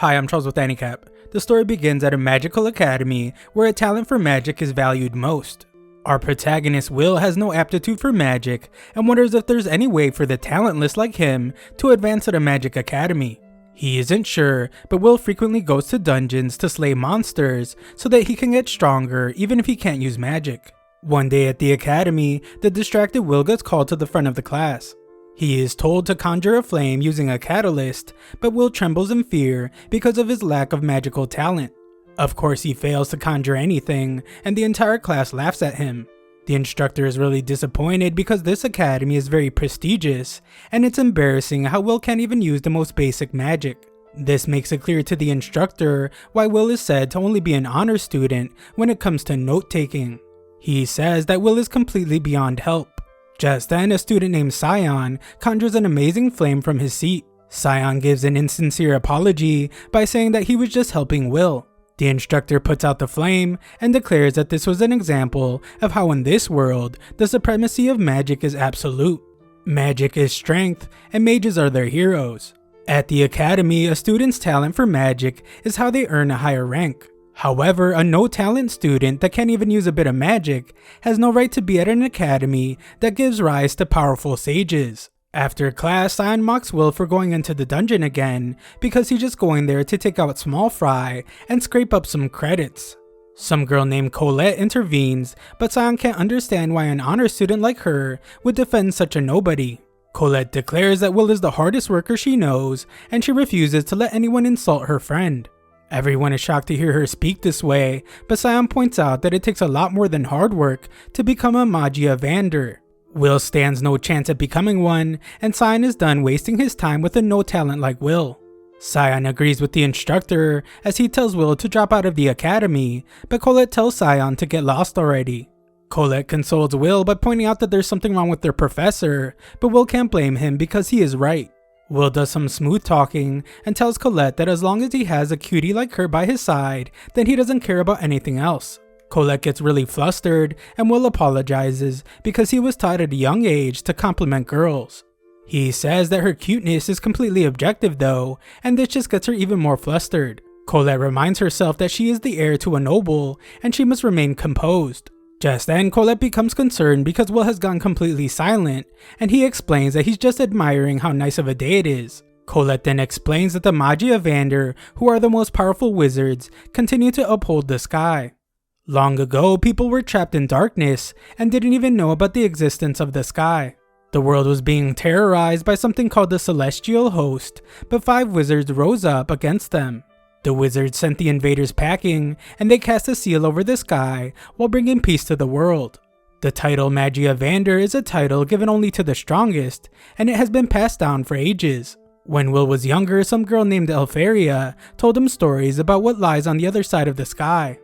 Hi, I'm Charles with AniCap. The story begins at a magical academy where a talent for magic is valued most. Our protagonist Will has no aptitude for magic and wonders if there's any way for the talentless like him to advance at a magic academy. He isn't sure, but Will frequently goes to dungeons to slay monsters so that he can get stronger even if he can't use magic. One day at the academy, the distracted Will gets called to the front of the class. He is told to conjure a flame using a catalyst, but Will trembles in fear because of his lack of magical talent. Of course, he fails to conjure anything, and the entire class laughs at him. The instructor is really disappointed because this academy is very prestigious, and it's embarrassing how Will can't even use the most basic magic. This makes it clear to the instructor why Will is said to only be an honor student when it comes to note-taking. He says that Will is completely beyond help. Just then, a student named Scion conjures an amazing flame from his seat. Scion gives an insincere apology by saying that he was just helping Will. The instructor puts out the flame and declares that this was an example of how in this world, the supremacy of magic is absolute. Magic is strength, and mages are their heroes. At the academy, a student's talent for magic is how they earn a higher rank. However, a no-talent student that can't even use a bit of magic has no right to be at an academy that gives rise to powerful sages. After class, Scion mocks Will for going into the dungeon again because he's just going there to take out small fry and scrape up some credits. Some girl named Colette intervenes, but Scion can't understand why an honor student like her would defend such a nobody. Colette declares that Will is the hardest worker she knows, and she refuses to let anyone insult her friend. Everyone is shocked to hear her speak this way, but Scion points out that it takes a lot more than hard work to become a Magia Vander. Will stands no chance at becoming one, and Scion is done wasting his time with a no talent like Will. Scion agrees with the instructor as he tells Will to drop out of the academy, but Colette tells Scion to get lost already. Colette consoles Will by pointing out that there's something wrong with their professor, but Will can't blame him because he is right. Will does some smooth talking and tells Colette that as long as he has a cutie like her by his side, then he doesn't care about anything else. Colette gets really flustered and Will apologizes because he was taught at a young age to compliment girls. He says that her cuteness is completely objective though, and this just gets her even more flustered. Colette reminds herself that she is the heir to a noble and she must remain composed. Just then, Colette becomes concerned because Will has gone completely silent, and he explains that he's just admiring how nice of a day it is. Colette then explains that the Magia Vander, who are the most powerful wizards, continue to uphold the sky. Long ago, people were trapped in darkness and didn't even know about the existence of the sky. The world was being terrorized by something called the Celestial Host, but 5 wizards rose up against them. The wizards sent the invaders packing, and they cast a seal over the sky while bringing peace to the world. The title Magia Vander is a title given only to the strongest, and it has been passed down for ages. When Will was younger, some girl named Elfaria told him stories about what lies on the other side of the sky.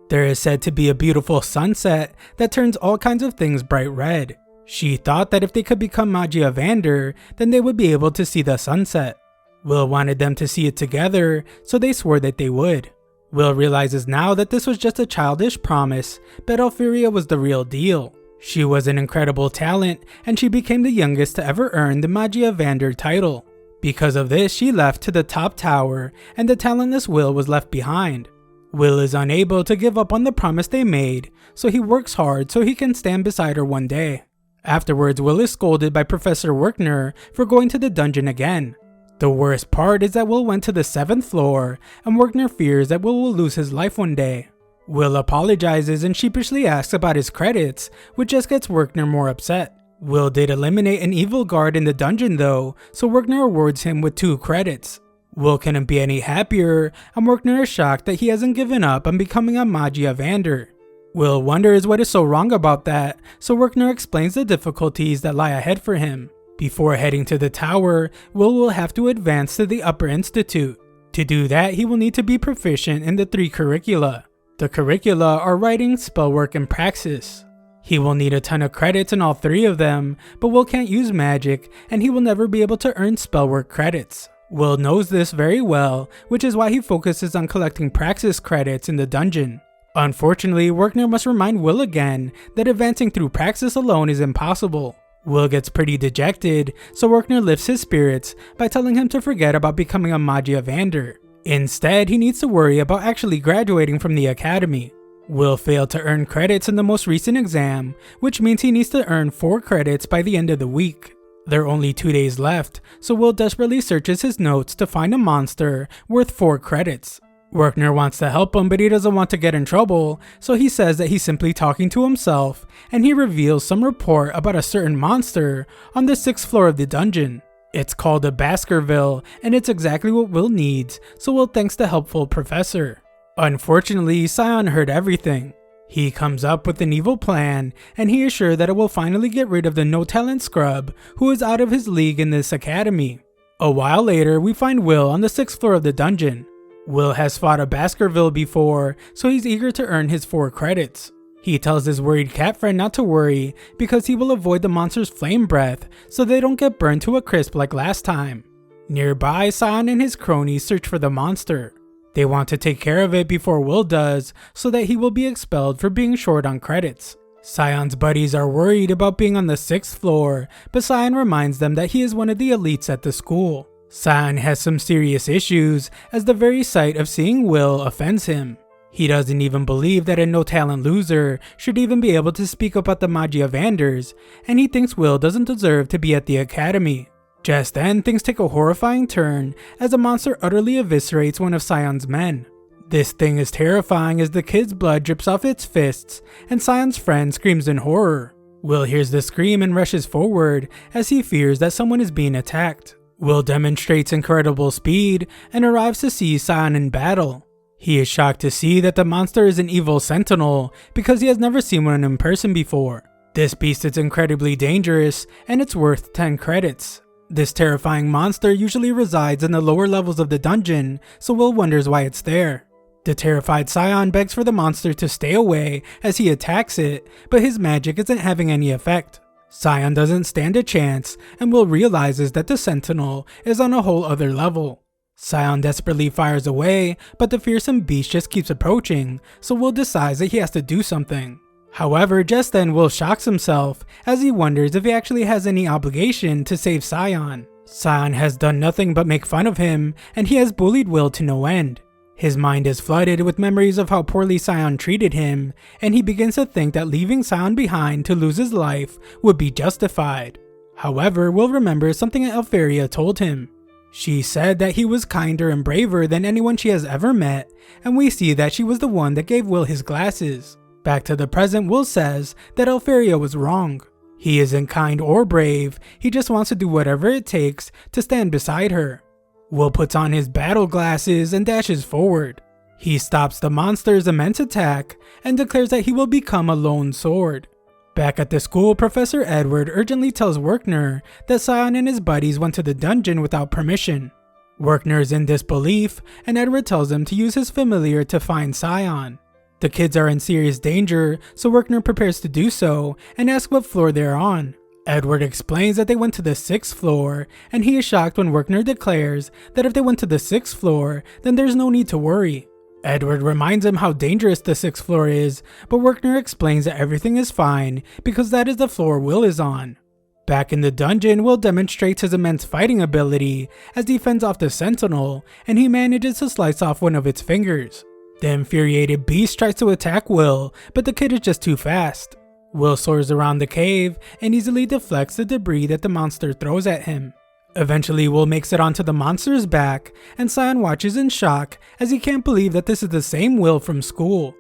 There is said to be a beautiful sunset that turns all kinds of things bright red. She thought that if they could become Magia Vander, then they would be able to see the sunset. Will wanted them to see it together, so they swore that they would. Will realizes now that this was just a childish promise, but Elfaria was the real deal. She was an incredible talent, and she became the youngest to ever earn the Magia Vander title. Because of this, she left to the top tower, and the talentless Will was left behind. Will is unable to give up on the promise they made, so he works hard so he can stand beside her one day. Afterwards, Will is scolded by Professor Werkner for going to the dungeon again. The worst part is that Will went to the 7th floor, and Werkner fears that Will lose his life one day. Will apologizes and sheepishly asks about his credits, which just gets Werkner more upset. Will did eliminate an evil guard in the dungeon though, so Werkner awards him with 2 credits. Will couldn't be any happier, and Werkner is shocked that he hasn't given up on becoming a Magia Vander. Will wonders what is so wrong about that, so Werkner explains the difficulties that lie ahead for him. Before heading to the tower, Will have to advance to the Upper Institute. To do that, he will need to be proficient in the 3 curricula. The curricula are writing, spellwork, and praxis. He will need a ton of credits in all 3 of them, but Will can't use magic, and he will never be able to earn spellwork credits. Will knows this very well, which is why he focuses on collecting praxis credits in the dungeon. Unfortunately, Werkner must remind Will again that advancing through praxis alone is impossible. Will gets pretty dejected, so Werkner lifts his spirits by telling him to forget about becoming a Magia Vander. Instead, he needs to worry about actually graduating from the academy. Will failed to earn credits in the most recent exam, which means he needs to earn 4 credits by the end of the week. There are only 2 days left, so Will desperately searches his notes to find a monster worth 4 credits. Werkner wants to help him, but he doesn't want to get in trouble, so he says that he's simply talking to himself, and he reveals some report about a certain monster on the 6th floor of the dungeon. It's called a Baskerville, and it's exactly what Will needs, so Will thanks the helpful professor. Unfortunately, Scion heard everything. He comes up with an evil plan, and he is sure that it will finally get rid of the no-talent scrub who is out of his league in this academy. A while later, we find Will on the 6th floor of the dungeon. Will has fought a Baskerville before, so he's eager to earn his 4 credits. He tells his worried cat friend not to worry because he will avoid the monster's flame breath so they don't get burned to a crisp like last time. Nearby, Scion and his cronies search for the monster. They want to take care of it before Will does so that he will be expelled for being short on credits. Scion's buddies are worried about being on the 6th floor, but Scion reminds them that he is one of the elites at the school. Scion has some serious issues as the very sight of seeing Will offends him. He doesn't even believe that a no-talent loser should even be able to speak about the Mage Vanders, and he thinks Will doesn't deserve to be at the academy. Just then, things take a horrifying turn as a monster utterly eviscerates one of Scion's men. This thing is terrifying as the kid's blood drips off its fists, and Scion's friend screams in horror. Will hears the scream and rushes forward as he fears that someone is being attacked. Will demonstrates incredible speed and arrives to see Scion in battle. He is shocked to see that the monster is an evil sentinel because he has never seen one in person before. This beast is incredibly dangerous and it's worth 10 credits. This terrifying monster usually resides in the lower levels of the dungeon, so Will wonders why it's there. The terrified Scion begs for the monster to stay away as he attacks it, but his magic isn't having any effect. Scion doesn't stand a chance, and Will realizes that the sentinel is on a whole other level. Scion desperately fires away, but the fearsome beast just keeps approaching, so Will decides that he has to do something. However, just then Will shocks himself as he wonders if he actually has any obligation to save Scion. Scion has done nothing but make fun of him, and he has bullied Will to no end. His mind is flooded with memories of how poorly Scion treated him, and he begins to think that leaving Scion behind to lose his life would be justified. However, Will remembers something that Alferia told him. She said that he was kinder and braver than anyone she has ever met, and we see that she was the one that gave Will his glasses. Back to the present, Will says that Alferia was wrong. He isn't kind or brave, he just wants to do whatever it takes to stand beside her. Will puts on his battle glasses and dashes forward. He stops the monster's immense attack and declares that he will become a lone sword. Back at the school, Professor Edward urgently tells Werkner that Scion and his buddies went to the dungeon without permission. Werkner is in disbelief, and Edward tells him to use his familiar to find Scion. The kids are in serious danger, so Werkner prepares to do so and asks what floor they're on. Edward explains that they went to the 6th floor, and he is shocked when Werkner declares that if they went to the 6th floor, then there's no need to worry. Edward reminds him how dangerous the 6th floor is, but Werkner explains that everything is fine because that is the floor Will is on. Back in the dungeon, Will demonstrates his immense fighting ability as he fends off the sentinel, and he manages to slice off one of its fingers. The infuriated beast tries to attack Will, but the kid is just too fast. Will soars around the cave and easily deflects the debris that the monster throws at him. Eventually, Will makes it onto the monster's back, and Scion watches in shock as he can't believe that this is the same Will from school.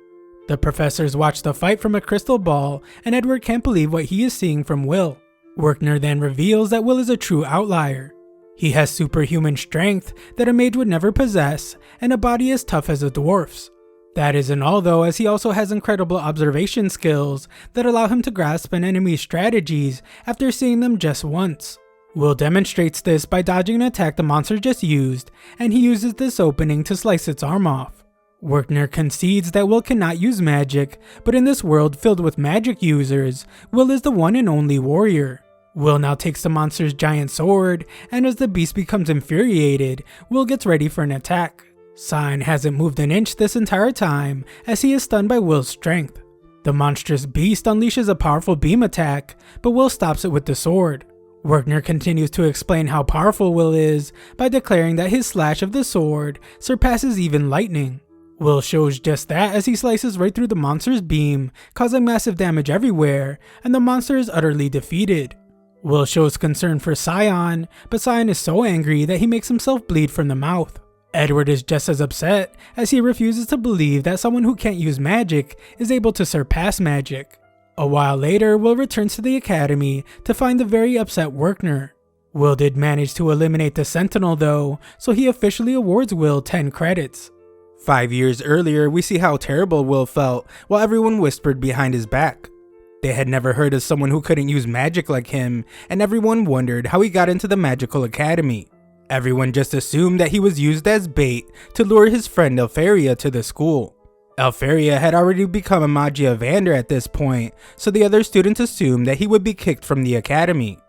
The professors watch the fight from a crystal ball, and Edward can't believe what he is seeing from Will. Werkner then reveals that Will is a true outlier. He has superhuman strength that a mage would never possess, and a body as tough as a dwarf's. That isn't all though, as he also has incredible observation skills that allow him to grasp an enemy's strategies after seeing them just once. Will demonstrates this by dodging an attack the monster just used, and he uses this opening to slice its arm off. Werkner concedes that Will cannot use magic, but in this world filled with magic users, Will is the one and only warrior. Will now takes the monster's giant sword, and as the beast becomes infuriated, Will gets ready for an attack. Scion hasn't moved an inch this entire time as he is stunned by Will's strength. The monstrous beast unleashes a powerful beam attack, but Will stops it with the sword. Werkner continues to explain how powerful Will is by declaring that his slash of the sword surpasses even lightning. Will shows just that as he slices right through the monster's beam, causing massive damage everywhere, and the monster is utterly defeated. Will shows concern for Scion, but Scion is so angry that he makes himself bleed from the mouth. Edward is just as upset, as he refuses to believe that someone who can't use magic is able to surpass magic. A while later, Will returns to the academy to find the very upset Werkner. Will did manage to eliminate the Sentinel though, so he officially awards Will 10 credits. 5 years earlier, we see how terrible Will felt while everyone whispered behind his back. They had never heard of someone who couldn't use magic like him, and everyone wondered how he got into the magical academy. Everyone just assumed that he was used as bait to lure his friend Elfaria to the school. Elfaria had already become a Mage Evander at this point, so the other students assumed that he would be kicked from the academy.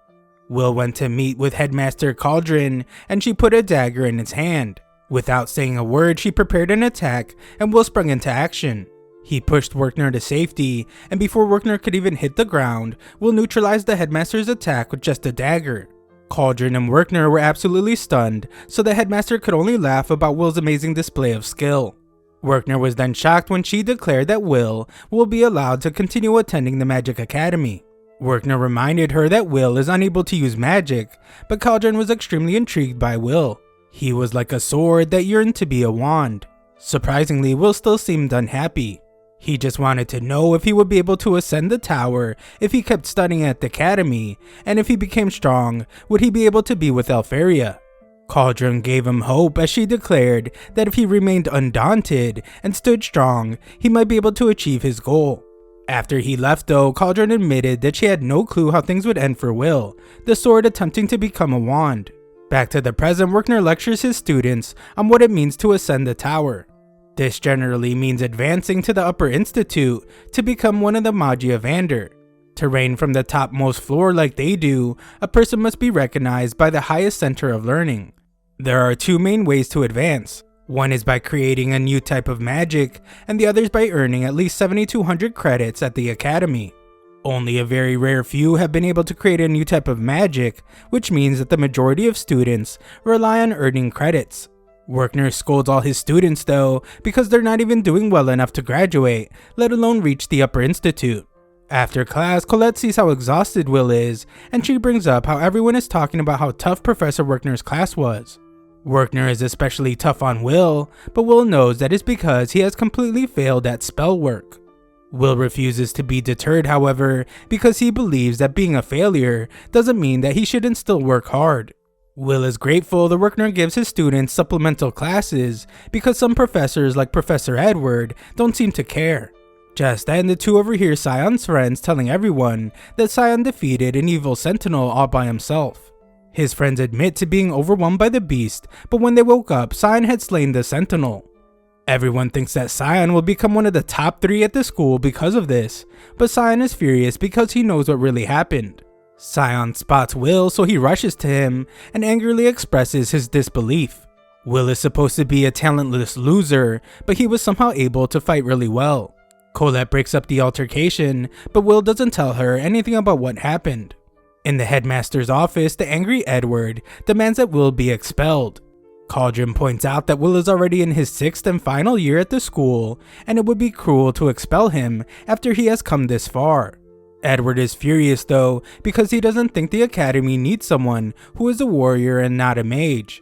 Will went to meet with Headmaster Cauldron, and she put a dagger in his hand. Without saying a word, she prepared an attack, and Will sprung into action. He pushed Werkner to safety, and before Werkner could even hit the ground, Will neutralized the Headmaster's attack with just a dagger. Cauldron and Werkner were absolutely stunned, so the Headmaster could only laugh about Will's amazing display of skill. Werkner was then shocked when she declared that Will be allowed to continue attending the Magic Academy. Werkner reminded her that Will is unable to use magic, but Cauldron was extremely intrigued by Will. He was like a sword that yearned to be a wand. Surprisingly, Will still seemed unhappy. He just wanted to know if he would be able to ascend the tower if he kept studying at the academy, and if he became strong, would he be able to be with Elfaria? Cauldron gave him hope as she declared that if he remained undaunted and stood strong, he might be able to achieve his goal. After he left though, Cauldron admitted that she had no clue how things would end for Will, the sword attempting to become a wand. Back to the present, Werkner lectures his students on what it means to ascend the tower. This generally means advancing to the upper institute to become one of the Mage Evander. To reign from the topmost floor like they do, a person must be recognized by the highest center of learning. There are two main ways to advance. One is by creating a new type of magic, and the other is by earning at least 7,200 credits at the academy. Only a very rare few have been able to create a new type of magic, which means that the majority of students rely on earning credits. Werkner scolds all his students though, because they're not even doing well enough to graduate, let alone reach the upper institute. After class, Colette sees how exhausted Will is, and she brings up how everyone is talking about how tough Professor Werkner's class was. Werkner is especially tough on Will, but Will knows that it's because he has completely failed at spell work. Will refuses to be deterred, however, because he believes that being a failure doesn't mean that he shouldn't still work hard. Will is grateful that Werkner gives his students supplemental classes because some professors like Professor Edward don't seem to care. Just then, the two overhear Scion's friends telling everyone that Scion defeated an evil sentinel all by himself. His friends admit to being overwhelmed by the beast, but when they woke up, Scion had slain the sentinel. Everyone thinks that Scion will become one of the top 3 at the school because of this, but Scion is furious because he knows what really happened. Scion spots Will, so he rushes to him and angrily expresses his disbelief. Will is supposed to be a talentless loser, but he was somehow able to fight really well. Colette breaks up the altercation, but Will doesn't tell her anything about what happened. In the headmaster's office, the angry Edward demands that Will be expelled. Cauldron points out that Will is already in his 6th and final year at the school, and it would be cruel to expel him after he has come this far. Edward is furious though, because he doesn't think the academy needs someone who is a warrior and not a mage.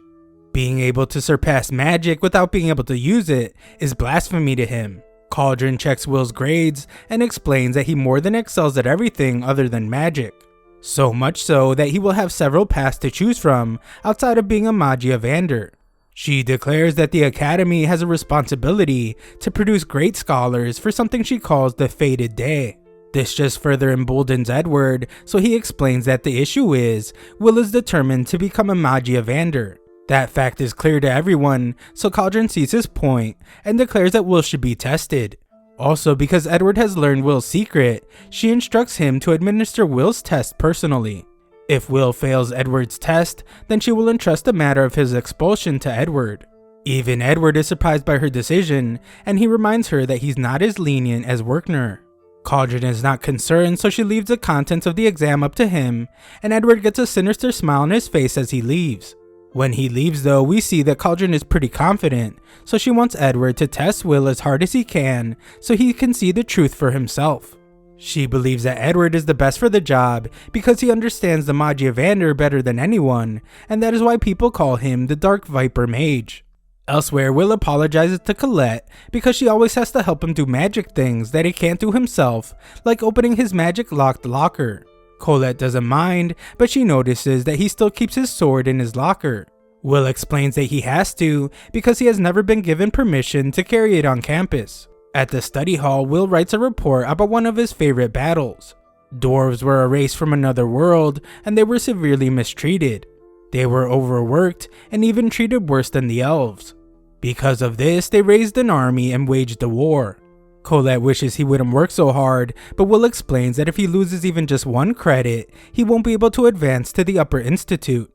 Being able to surpass magic without being able to use it is blasphemy to him. Cauldron checks Will's grades and explains that he more than excels at everything other than magic. So much so that he will have several paths to choose from outside of being a Mage Evander. She declares that the academy has a responsibility to produce great scholars for something she calls the fated day. This just further emboldens Edward, so he explains that the issue is Will is determined to become a Mage Evander. That fact is clear to everyone, so Cauldron sees his point and declares that Will should be tested. Also, because Edward has learned Will's secret, she instructs him to administer Will's test personally. If Will fails Edward's test, then she will entrust the matter of his expulsion to Edward. Even Edward is surprised by her decision, and he reminds her that he's not as lenient as Werkner. Cauldron is not concerned, so she leaves the contents of the exam up to him, and Edward gets a sinister smile on his face as he leaves. When he leaves though, we see that Cauldron is pretty confident, so she wants Edward to test Will as hard as he can so he can see the truth for himself. She believes that Edward is the best for the job because he understands the Mage Evander better than anyone, and that is why people call him the Dark Viper Mage. Elsewhere, Will apologizes to Colette because she always has to help him do magic things that he can't do himself, like opening his magic locked locker. Colette doesn't mind, but she notices that he still keeps his sword in his locker. Will explains that he has to because he has never been given permission to carry it on campus. At the study hall, Will writes a report about one of his favorite battles. Dwarves were a race from another world, and they were severely mistreated. They were overworked and even treated worse than the elves. Because of this, they raised an army and waged a war. Colette wishes he wouldn't work so hard, but Will explains that if he loses even just one credit, he won't be able to advance to the Upper Institute.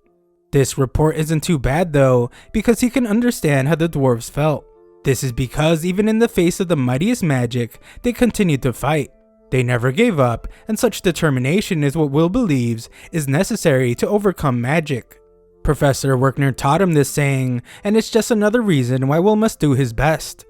This report isn't too bad though, because he can understand how the dwarves felt. This is because even in the face of the mightiest magic, they continued to fight. They never gave up, and such determination is what Will believes is necessary to overcome magic. Professor Werkner taught him this saying, and it's just another reason why Will must do his best.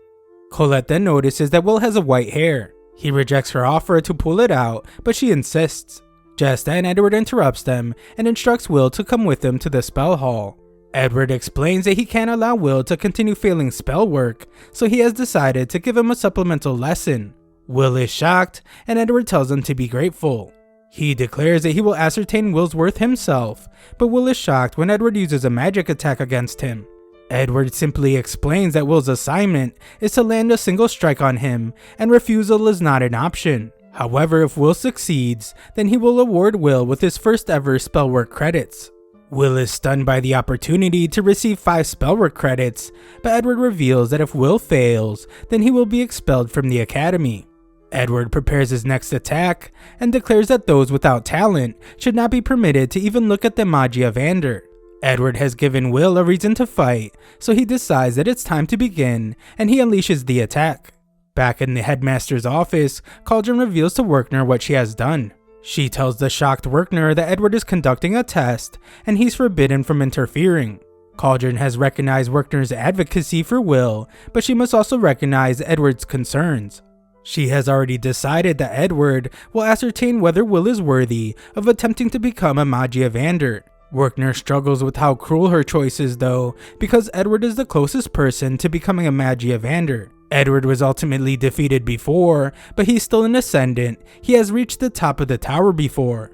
Colette then notices that Will has a white hair. He rejects her offer to pull it out, but she insists. Just then, Edward interrupts them and instructs Will to come with him to the spell hall. Edward explains that he can't allow Will to continue failing spell work, so he has decided to give him a supplemental lesson. Will is shocked, and Edward tells him to be grateful. He declares that he will ascertain Will's worth himself, but Will is shocked when Edward uses a magic attack against him. Edward simply explains that Will's assignment is to land a single strike on him, and refusal is not an option. However, if Will succeeds, then he will award Will with his first ever spellwork credits. Will is stunned by the opportunity to receive 5 spellwork credits, but Edward reveals that if Will fails, then he will be expelled from the academy. Edward prepares his next attack, and declares that those without talent should not be permitted to even look at the Mage Evander. Edward has given Will a reason to fight, so he decides that it's time to begin, and he unleashes the attack. Back in the headmaster's office, Cauldron reveals to Werkner what she has done. She tells the shocked Werkner that Edward is conducting a test, and he's forbidden from interfering. Cauldron has recognized Werkner's advocacy for Will, but she must also recognize Edward's concerns. She has already decided that Edward will ascertain whether Will is worthy of attempting to become a Mage Evander. Werkner struggles with how cruel her choice is though, because Edward is the closest person to becoming a Mage Evander. Edward was ultimately defeated before, but he's still an ascendant. He has reached the top of the tower before.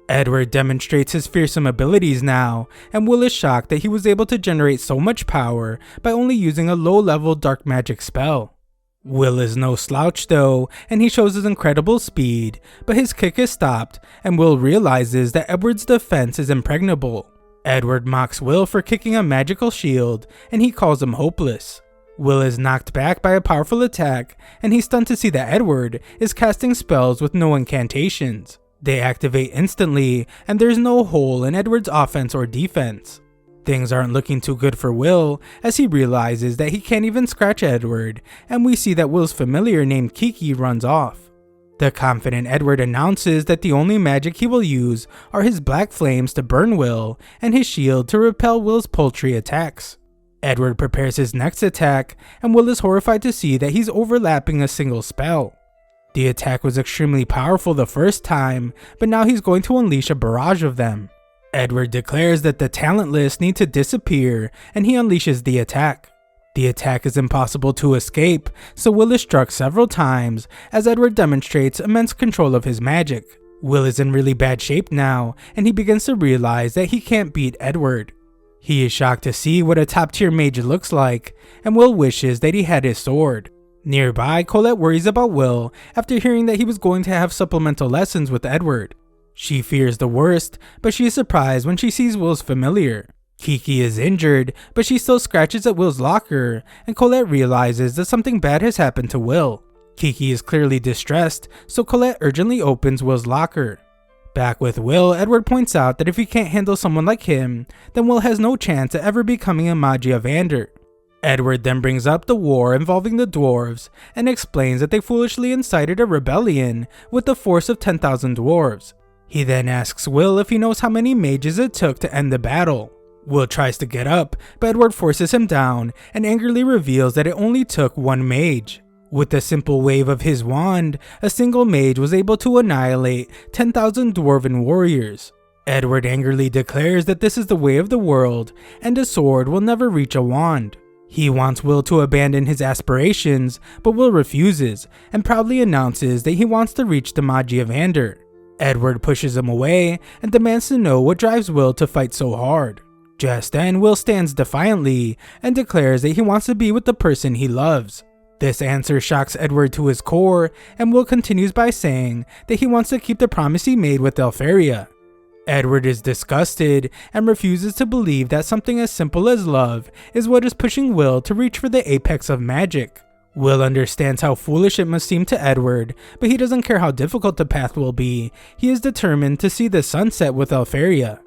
Edward demonstrates his fearsome abilities now, and Will is shocked that he was able to generate so much power by only using a low-level dark magic spell. Will is no slouch though, and he shows his incredible speed, but his kick is stopped, and Will realizes that Edward's defense is impregnable. Edward mocks Will for kicking a magical shield, and he calls him hopeless. Will is knocked back by a powerful attack, and he's stunned to see that Edward is casting spells with no incantations. They activate instantly, and there's no hole in Edward's offense or defense. Things aren't looking too good for Will, as he realizes that he can't even scratch Edward, and we see that Will's familiar named Kiki runs off. The confident Edward announces that the only magic he will use are his black flames to burn Will, and his shield to repel Will's poultry attacks. Edward prepares his next attack, and Will is horrified to see that he's overlapping a single spell. The attack was extremely powerful the first time, but now he's going to unleash a barrage of them. Edward declares that the talentless need to disappear, and he unleashes the attack. The attack is impossible to escape, so Will is struck several times as Edward demonstrates immense control of his magic. Will is in really bad shape now, and he begins to realize that he can't beat Edward. He is shocked to see what a top-tier mage looks like, and Will wishes that he had his sword. Nearby, Colette worries about Will after hearing that he was going to have supplemental lessons with Edward. She fears the worst, but she is surprised when she sees Will's familiar. Kiki is injured, but she still scratches at Will's locker, and Colette realizes that something bad has happened to Will. Kiki is clearly distressed, so Colette urgently opens Will's locker. Back with Will, Edward points out that if he can't handle someone like him, then Will has no chance at ever becoming a Mage Evander. Edward then brings up the war involving the dwarves and explains that they foolishly incited a rebellion with the force of 10,000 dwarves. He then asks Will if he knows how many mages it took to end the battle. Will tries to get up, but Edward forces him down and angrily reveals that it only took one mage. With a simple wave of his wand, a single mage was able to annihilate 10,000 dwarven warriors. Edward angrily declares that this is the way of the world and a sword will never reach a wand. He wants Will to abandon his aspirations, but Will refuses and proudly announces that he wants to reach the Mage of Ander. Edward pushes him away and demands to know what drives Will to fight so hard. Just then, Will stands defiantly and declares that he wants to be with the person he loves. This answer shocks Edward to his core, and Will continues by saying that he wants to keep the promise he made with Elfaria. Edward is disgusted and refuses to believe that something as simple as love is what is pushing Will to reach for the apex of magic. Will understands how foolish it must seem to Edward, but he doesn't care how difficult the path will be. He is determined to see the sunset with Elfaria.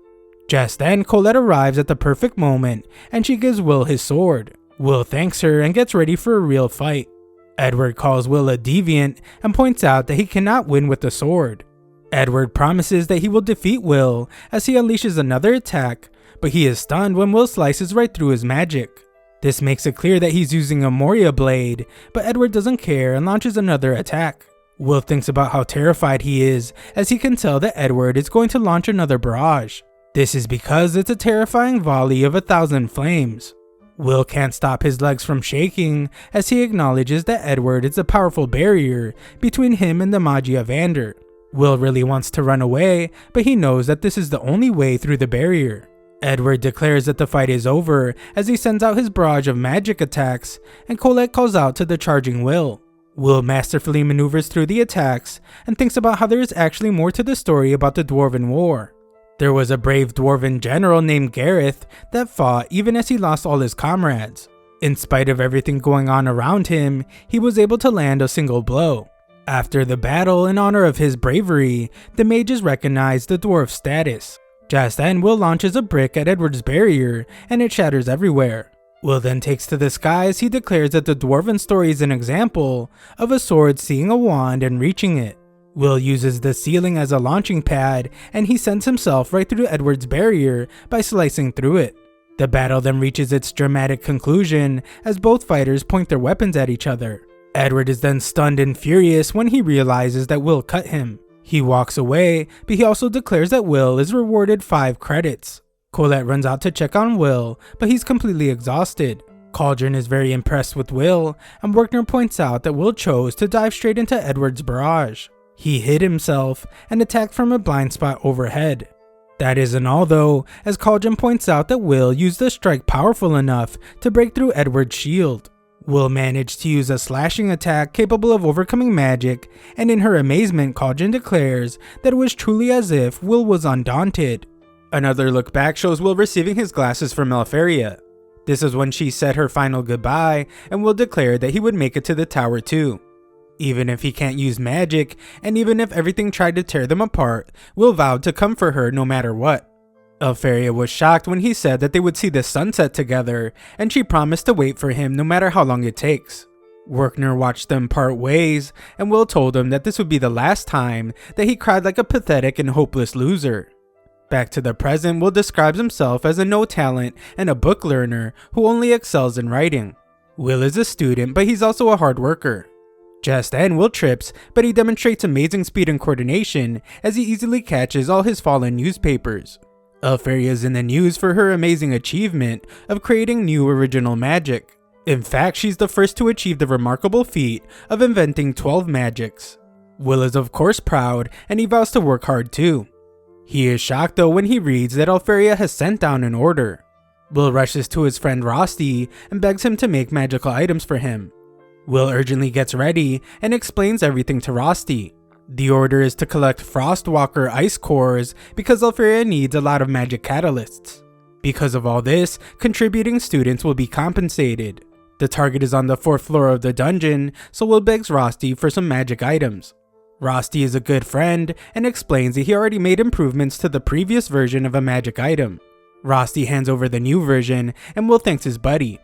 Just then, Colette arrives at the perfect moment and she gives Will his sword. Will thanks her and gets ready for a real fight. Edward calls Will a deviant and points out that he cannot win with the sword. Edward promises that he will defeat Will as he unleashes another attack, but he is stunned when Will slices right through his magic. This makes it clear that he's using a Moria blade, but Edward doesn't care and launches another attack. Will thinks about how terrified he is as he can tell that Edward is going to launch another barrage. This is because it's a terrifying volley of 1,000 flames. Will can't stop his legs from shaking as he acknowledges that Edward is a powerful barrier between him and the Mage of Ander. Will really wants to run away, but he knows that this is the only way through the barrier. Edward declares that the fight is over as he sends out his barrage of magic attacks, and Colette calls out to the charging Will. Will masterfully maneuvers through the attacks and thinks about how there is actually more to the story about the Dwarven War. There was a brave dwarven general named Gareth that fought even as he lost all his comrades. In spite of everything going on around him, he was able to land a single blow. After the battle, in honor of his bravery, the mages recognize the dwarf's status. Just then, Will launches a brick at Edward's barrier and it shatters everywhere. Will then takes to the sky as he declares that the dwarven story is an example of a sword seeing a wand and reaching it. Will uses the ceiling as a launching pad and he sends himself right through Edward's barrier by slicing through it. The battle then reaches its dramatic conclusion as both fighters point their weapons at each other. Edward is then stunned and furious when he realizes that Will cut him. He walks away, but he also declares that Will is rewarded 5 credits. Colette runs out to check on Will, but he's completely exhausted. Cauldron is very impressed with Will, and Werkner points out that Will chose to dive straight into Edward's barrage. He hid himself and attacked from a blind spot overhead. That isn't all though, as Cauldron points out that Will used a strike powerful enough to break through Edward's shield. Will managed to use a slashing attack capable of overcoming magic, and in her amazement, Cauldron declares that it was truly as if Will was undaunted. Another look back shows Will receiving his glasses from Elfaria. This is when she said her final goodbye, and Will declared that he would make it to the tower too. Even if he can't use magic, and even if everything tried to tear them apart, Will vowed to come for her no matter what. Elfaria was shocked when he said that they would see the sunset together, and she promised to wait for him no matter how long it takes. Werkner watched them part ways, and Will told him that this would be the last time that he cried like a pathetic and hopeless loser. Back to the present, Will describes himself as a no talent and a book learner who only excels in writing. Will is a student, but he's also a hard worker. Just then, Will trips, but he demonstrates amazing speed and coordination as he easily catches all his fallen newspapers. Elfaria is in the news for her amazing achievement of creating new original magic. In fact, she's the first to achieve the remarkable feat of inventing 12 magics. Will is of course proud, and he vows to work hard too. He is shocked though when he reads that Elfaria has sent down an order. Will rushes to his friend Rosti and begs him to make magical items for him. Will urgently gets ready and explains everything to Rosti. The order is to collect Frostwalker ice cores because Elfaria needs a lot of magic catalysts. Because of all this, contributing students will be compensated. The target is on the 4th floor of the dungeon, so Will begs Rosti for some magic items. Rosti is a good friend and explains that he already made improvements to the previous version of a magic item. Rosti hands over the new version and Will thanks his buddy.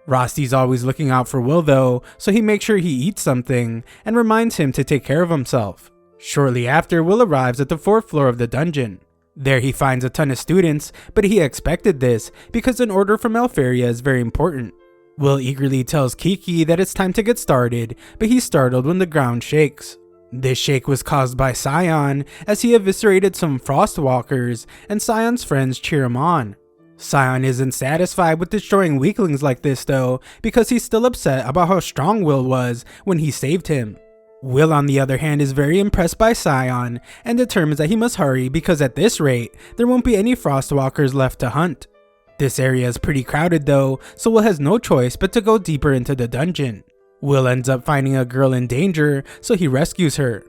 Rosty's always looking out for Will though, so he makes sure he eats something and reminds him to take care of himself. Shortly after, Will arrives at the 4th floor of the dungeon. There he finds a ton of students, but he expected this because an order from Alferia is very important. Will eagerly tells Kiki that it's time to get started, but he's startled when the ground shakes. This shake was caused by Scion, as he eviscerated some Frostwalkers, and Scion's friends cheer him on. Scion isn't satisfied with destroying weaklings like this though, because he's still upset about how strong Will was when he saved him. Will, on the other hand, is very impressed by Scion and determines that he must hurry because at this rate, there won't be any Frostwalkers left to hunt. This area is pretty crowded though, so Will has no choice but to go deeper into the dungeon. Will ends up finding a girl in danger, so he rescues her.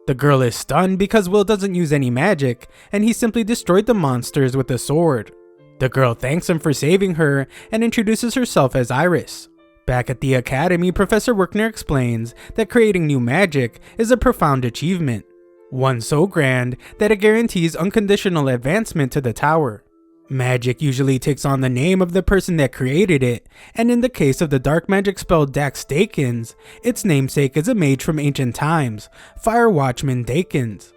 The girl is stunned because Will doesn't use any magic, and he simply destroyed the monsters with a sword. The girl thanks him for saving her and introduces herself as Iris. Back at the academy, Professor Werkner explains that creating new magic is a profound achievement, one so grand that it guarantees unconditional advancement to the tower. Magic usually takes on the name of the person that created it, and in the case of the dark magic spell Dax Dakins, its namesake is a mage from ancient times, Fire Watchman Dakins.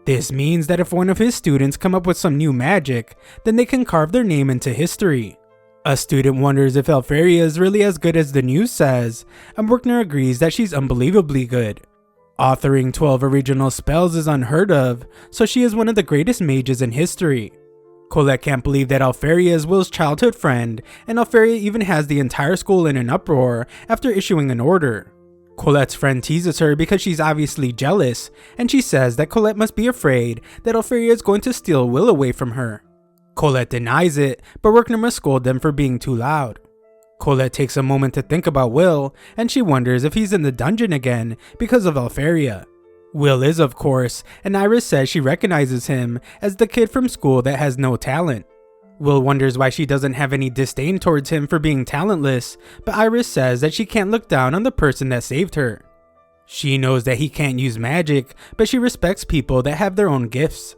This means that if one of his students come up with some new magic, then they can carve their name into history. A student wonders if Alferia is really as good as the news says, and Werkner agrees that she's unbelievably good. Authoring 12 original spells is unheard of, so she is one of the greatest mages in history. Colette can't believe that Alferia is Will's childhood friend, and Alferia even has the entire school in an uproar after issuing an order. Colette's friend teases her because she's obviously jealous, and she says that Colette must be afraid that Alferia is going to steal Will away from her. Colette denies it, but Werkner must scold them for being too loud. Colette takes a moment to think about Will, and she wonders if he's in the dungeon again because of Alferia. Will is, of course, and Iris says she recognizes him as the kid from school that has no talent. Will wonders why she doesn't have any disdain towards him for being talentless, but Iris says that she can't look down on the person that saved her. She knows that he can't use magic, but she respects people that have their own gifts.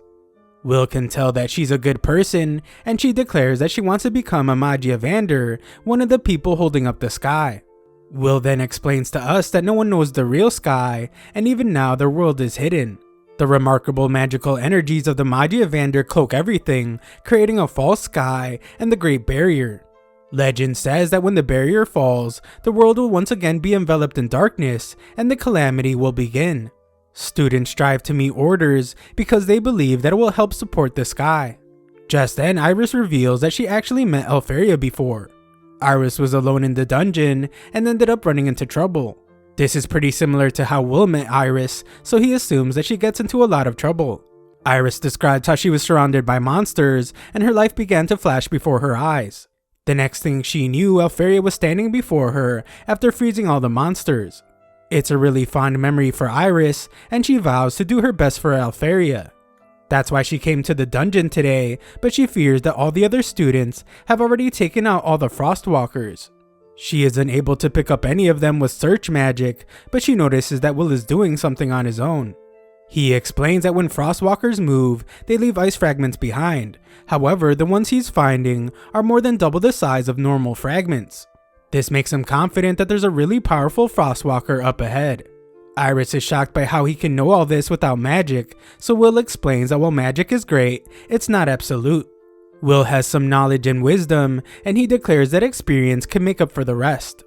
Will can tell that she's a good person, and she declares that she wants to become a Mage Evander, one of the people holding up the sky. Will then explains to us that no one knows the real sky, and even now their world is hidden. The remarkable magical energies of the Mage Evander cloak everything, creating a false sky and the Great Barrier. Legend says that when the barrier falls, the world will once again be enveloped in darkness, and the calamity will begin. Students strive to meet orders because they believe that it will help support the sky. Just then, Iris reveals that she actually met Alferia before. Iris was alone in the dungeon and ended up running into trouble. This is pretty similar to how Will met Iris, so he assumes that she gets into a lot of trouble. Iris described how she was surrounded by monsters and her life began to flash before her eyes. The next thing she knew, Alferia was standing before her after freezing all the monsters. It's a really fond memory for Iris, and she vows to do her best for Alferia. That's why she came to the dungeon today, but she fears that all the other students have already taken out all the Frostwalkers. She isn't able to pick up any of them with search magic, but she notices that Will is doing something on his own. He explains that when Frostwalkers move, they leave ice fragments behind. However, the ones he's finding are more than double the size of normal fragments. This makes him confident that there's a really powerful Frostwalker up ahead. Iris is shocked by how he can know all this without magic, so Will explains that while magic is great, it's not absolute. Will has some knowledge and wisdom, and he declares that experience can make up for the rest.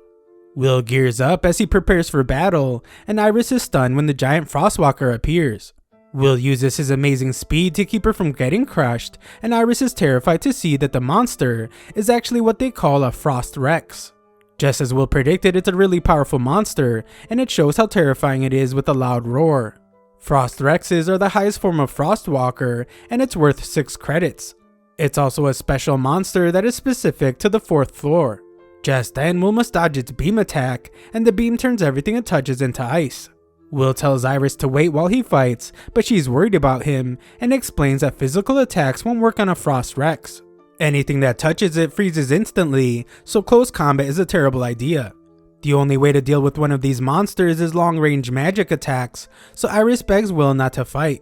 Will gears up as he prepares for battle, and Iris is stunned when the giant Frostwalker appears. Will uses his amazing speed to keep her from getting crushed, and Iris is terrified to see that the monster is actually what they call a Frost Rex. Just as Will predicted, it's a really powerful monster, and it shows how terrifying it is with a loud roar. Frost Rexes are the highest form of Frostwalker, and it's worth 6 credits. It's also a special monster that is specific to the 4th floor. Just then, Will must dodge its beam attack, and the beam turns everything it touches into ice. Will tells Iris to wait while he fights, but she's worried about him, and explains that physical attacks won't work on a Frost Rex. Anything that touches it freezes instantly, so close combat is a terrible idea. The only way to deal with one of these monsters is long-range magic attacks, so Iris begs Will not to fight.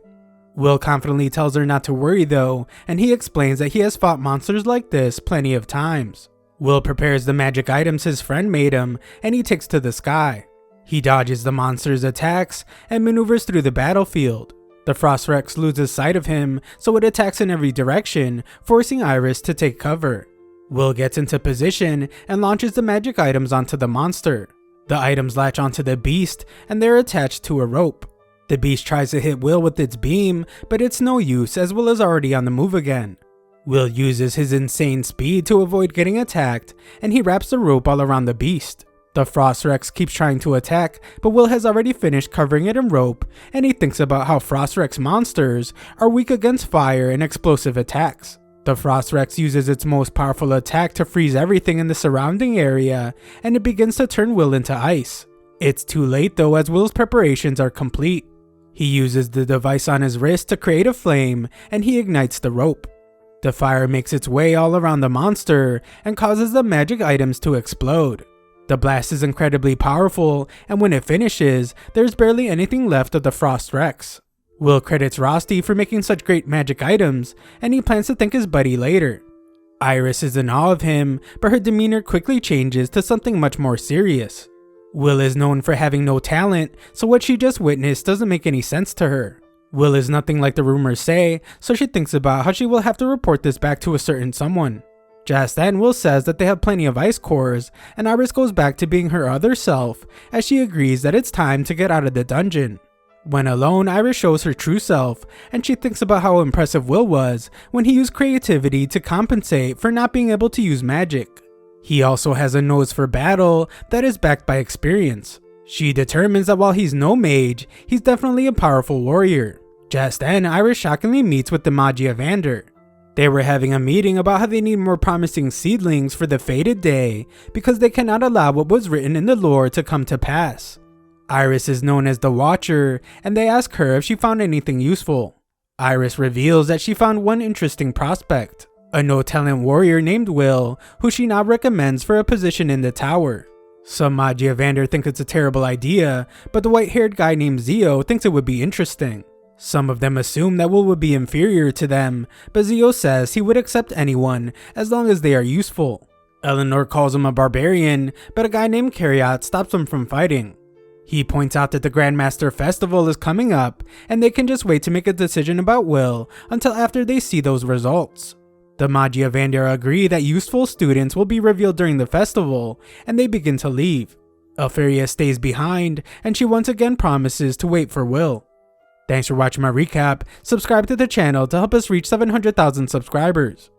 Will confidently tells her not to worry though, and he explains that he has fought monsters like this plenty of times. Will prepares the magic items his friend made him, and he takes to the sky. He dodges the monster's attacks and maneuvers through the battlefield. The Frost Rex loses sight of him, so it attacks in every direction, forcing Iris to take cover. Will gets into position and launches the magic items onto the monster. The items latch onto the beast, and they're attached to a rope. The beast tries to hit Will with its beam, but it's no use as Will is already on the move again. Will uses his insane speed to avoid getting attacked, and he wraps the rope all around the beast. The Frost Rex keeps trying to attack, but Will has already finished covering it in rope, and he thinks about how Frost Rex monsters are weak against fire and explosive attacks. The Frost Rex uses its most powerful attack to freeze everything in the surrounding area, and it begins to turn Will into ice. It's too late though, as Will's preparations are complete. He uses the device on his wrist to create a flame, and he ignites the rope. The fire makes its way all around the monster and causes the magic items to explode. The blast is incredibly powerful, and when it finishes, there's barely anything left of the Frost Rex. Will credits Rosti for making such great magic items, and he plans to thank his buddy later. Iris is in awe of him, but her demeanor quickly changes to something much more serious. Will is known for having no talent, so what she just witnessed doesn't make any sense to her. Will is nothing like the rumors say, so she thinks about how she will have to report this back to a certain someone. Just then, Will says that they have plenty of ice cores, and Iris goes back to being her other self as she agrees that it's time to get out of the dungeon. When alone, Iris shows her true self, and she thinks about how impressive Will was when he used creativity to compensate for not being able to use magic. He also has a nose for battle that is backed by experience. She determines that while he's no mage, he's definitely a powerful warrior. Just then, Iris shockingly meets with the Mage Evander. They were having a meeting about how they need more promising seedlings for the fated day because they cannot allow what was written in the lore to come to pass. Iris is known as the Watcher, and they ask her if she found anything useful. Iris reveals that she found one interesting prospect, a no-talent warrior named Will, who she now recommends for a position in the tower. Some Mage Evander think it's a terrible idea, but the white-haired guy named Zio thinks it would be interesting. Some of them assume that Will would be inferior to them, but Zio says he would accept anyone as long as they are useful. Eleanor calls him a barbarian, but a guy named Carriot stops him from fighting. He points out that the Grandmaster Festival is coming up, and they can just wait to make a decision about Will until after they see those results. The Mage Evander agree that useful students will be revealed during the festival, and they begin to leave. Alferia stays behind, and she once again promises to wait for Will. Thanks for watching my recap. Subscribe to the channel to help us reach 700,000 subscribers.